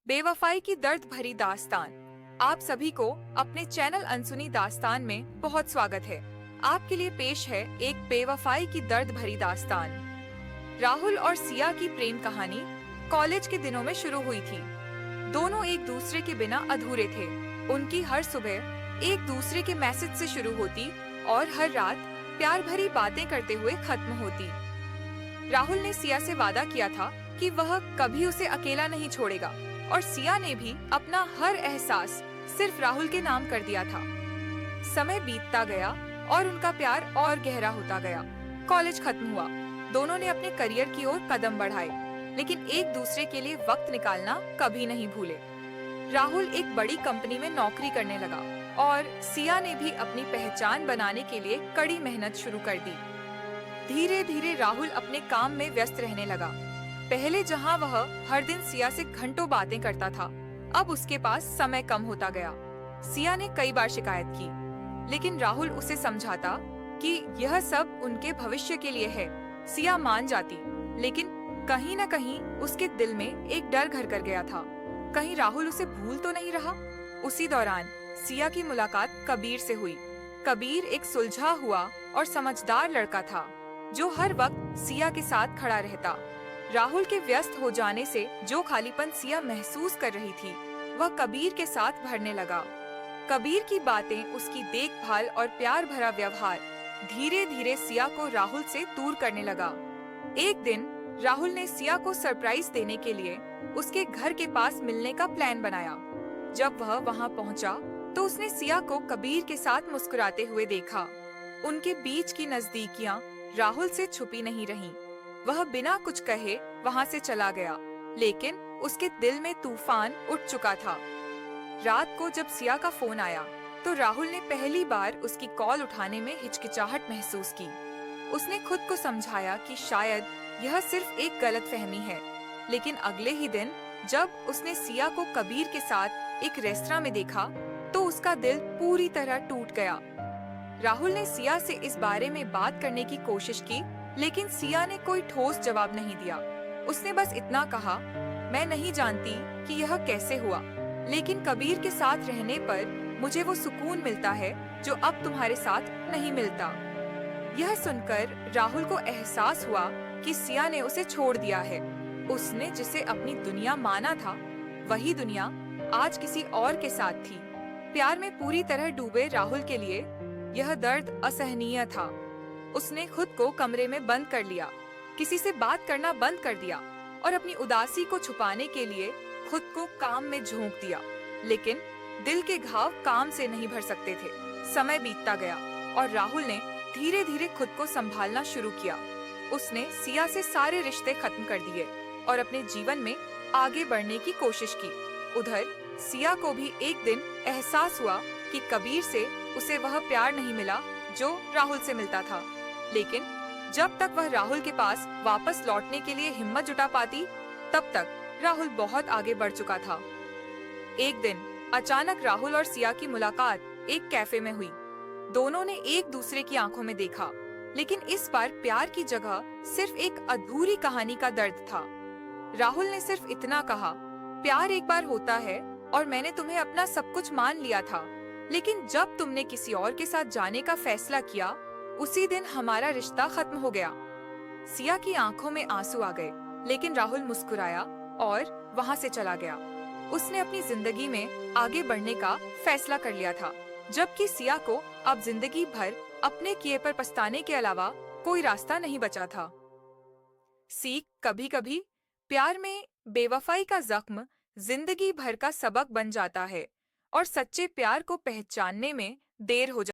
बेवफाई की दर्द भरी दास्तान। आप सभी को अपने चैनल अनसुनी दास्तान में बहुत स्वागत है। आपके लिए पेश है एक बेवफाई की दर्द भरी दास्तान। राहुल और सिया की प्रेम कहानी कॉलेज के दिनों में शुरू हुई थी। दोनों एक दूसरे के बिना अधूरे थे। उनकी हर सुबह एक दूसरे के मैसेज से शुरू होती और हर रात प्यार भरी बातें करते हुए खत्म होती। राहुल ने सिया से वादा किया था कि वह कभी उसे अकेला नहीं छोड़ेगा और सिया ने भी अपना हर एहसास सिर्फ राहुल के नाम कर दिया था। समय बीतता गया और उनका प्यार और गहरा होता गया। कॉलेज खत्म हुआ। दोनों ने अपने करियर की ओर कदम बढ़ाए, लेकिन एक दूसरे के लिए वक्त निकालना कभी नहीं भूले। राहुल एक बड़ी कंपनी में नौकरी करने लगा और सिया ने भी अपनी पहचान बनाने के लिए कड़ी मेहनत शुरू कर दी। धीरे धीरे राहुल अपने काम में व्यस्त रहने लगा। पहले जहां वह हर दिन सिया से घंटों बातें करता था, अब उसके पास समय कम होता गया। सिया ने कई बार शिकायत की, लेकिन राहुल उसे समझाता कि यह सब उनके भविष्य के लिए है। सिया मान जाती, लेकिन कहीं न कहीं उसके दिल में एक डर घर कर गया था। कहीं राहुल उसे भूल तो नहीं रहा। उसी दौरान सिया की मुलाकात कबीर से हुई। कबीर एक सुलझा हुआ और समझदार लड़का था, जो हर वक्त सिया के साथ खड़ा रहता। राहुल के व्यस्त हो जाने से जो खालीपन सिया महसूस कर रही थी, वह कबीर के साथ भरने लगा। कबीर की बातें, उसकी देखभाल और प्यार भरा व्यवहार धीरे धीरे सिया को राहुल से दूर करने लगा। एक दिन राहुल ने सिया को सरप्राइज देने के लिए उसके घर के पास मिलने का प्लान बनाया। जब वह वहां पहुंचा, तो उसने सिया को कबीर के साथ मुस्कुराते हुए देखा। उनके बीच की नजदीकियां राहुल से छुपी नहीं रहीं। वह बिना कुछ कहे वहां से चला गया, लेकिन उसके दिल में तूफान उठ चुका था। रात को जब सिया का फोन आया, तो राहुल ने पहली बार उसकी कॉल उठाने में हिचकिचाहट महसूस की। उसने खुद को समझाया कि शायद यह सिर्फ एक गलतफहमी है, लेकिन अगले ही दिन जब उसने सिया को कबीर के साथ एक रेस्तरां में देखा, तो उसका दिल पूरी तरह टूट गया। राहुल ने सिया से इस बारे में बात करने की कोशिश की, लेकिन सिया ने कोई ठोस जवाब नहीं दिया। उसने बस इतना कहा, मैं नहीं जानती कि यह कैसे हुआ, लेकिन कबीर के साथ रहने पर मुझे वो सुकून मिलता है जो अब तुम्हारे साथ नहीं मिलता। यह सुनकर राहुल को एहसास हुआ कि सिया ने उसे छोड़ दिया है। उसने जिसे अपनी दुनिया माना था, वही दुनिया आज किसी और के साथ थी। प्यार में पूरी तरह डूबे राहुल के लिए यह दर्द असहनीय था। उसने खुद को कमरे में बंद कर लिया, किसी से बात करना बंद कर दिया और अपनी उदासी को छुपाने के लिए खुद को काम में झोंक दिया। लेकिन दिल के घाव काम से नहीं भर सकते थे। समय बीतता गया और राहुल ने धीरे धीरे खुद को संभालना शुरू किया। उसने सिया से सारे रिश्ते खत्म कर दिए और अपने जीवन में आगे बढ़ने की कोशिश की। उधर सिया को भी एक दिन एहसास हुआ कि कबीर से उसे वह प्यार नहीं मिला जो राहुल से मिलता था। लेकिन जब तक वह राहुल के पास वापस लौटने के लिए हिम्मत जुटा पाती, तब तक राहुल बहुत आगे बढ़ चुका था। एक दिन अचानक राहुल और सिया की मुलाकात एक कैफे में हुई। दोनों ने एक दूसरे की आंखों में देखा, लेकिन इस बार प्यार की जगह सिर्फ एक अधूरी कहानी का दर्द था। राहुल ने सिर्फ इतना कहा, प्यार एक बार होता है और मैंने तुम्हें अपना सब कुछ मान लिया था, लेकिन जब तुमने किसी और के साथ जाने का फैसला किया, उसी दिन हमारा रिश्ता खत्म हो गया। सिया की आंखों में आंसू आ गए, लेकिन राहुल मुस्कुराया और वहां से चला गया। उसने अपनी जिंदगी में आगे बढ़ने का फैसला कर लिया था, जबकि सिया को अब जिंदगी भर अपने किए पर पछताने के अलावा कोई रास्ता नहीं बचा था। सीख, कभी कभी प्यार में बेवफाई का जख्म जिंदगी भर का सबक बन जाता है और सच्चे प्यार को पहचानने में देर हो